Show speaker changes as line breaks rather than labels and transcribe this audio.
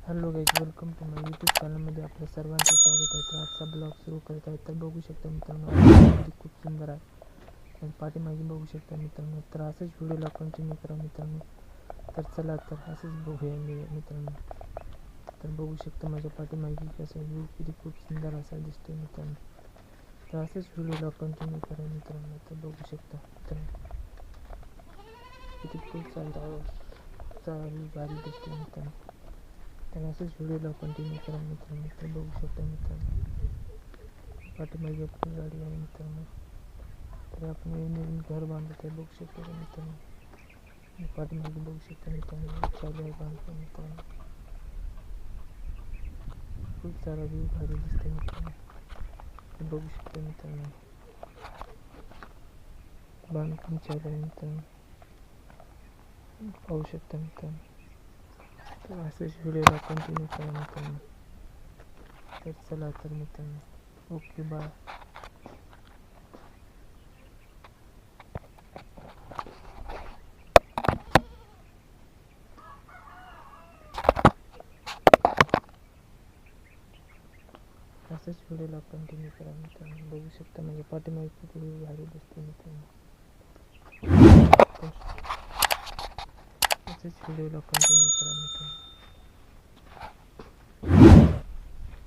Hello guys, welcome to my YouTube चॅनलमध्ये आपल्या सर्वांचे स्वागत आहे. तर आजचा ब्लॉग सुरू करत आहे. तर बघू शकता मित्रांनो, किती खूप सुंदर आहे. आणि पाठीमागे बघू शकता मित्रांनो. तर असंच व्हिडिओला कंटिन्यू करा मित्रांनो. तर चला तर असंच बघूया मित्रांनो. तर बघू शकता माझ्या पाठीमागे कसं व्ह्यू किती खूप सुंदर असा दिसतोय मित्रांनो. तर असंच व्हिडिओला कंटिन्यू करा मित्रांनो. तर बघू शकता मित्रांनो किती खूप व्ह्यू भारी दिसतोय मित्रांनो. तर असंच व्हिडिओला कंटिन्यू करा मित्रांनो. तर बघू शकता मित्रांनो पाठीमागे आपली गाडी आहे मित्रांनो. तर आपण नवीन घर बांधत आहे, बघू शकता का मित्रांनो. पाठीमागे बघू शकता मित्रांनो चालू आहे बांधकाम मित्रांनो. खूप सारा व्ह्यू भारी दिसतोय मित्रांनो. तर बघू शकता मित्रांनो बांधकाम चालू आहे मित्रांनो, पाहू शकता मित्रांनो. तर असंच व्हिडिओला कंटिन्यू करा मित्रांनो. तर चला तर मित्रांनो, ओके बाय. असंच व्हिडिओला कंटिन्यू करा मित्रांनो. बघू शकता म्हणजे पाठीमागे किती व्ह्यू भारी दिसते मित्रांनो. असंच व्हिडिओला कंटिन्यू करा मित्रांनो.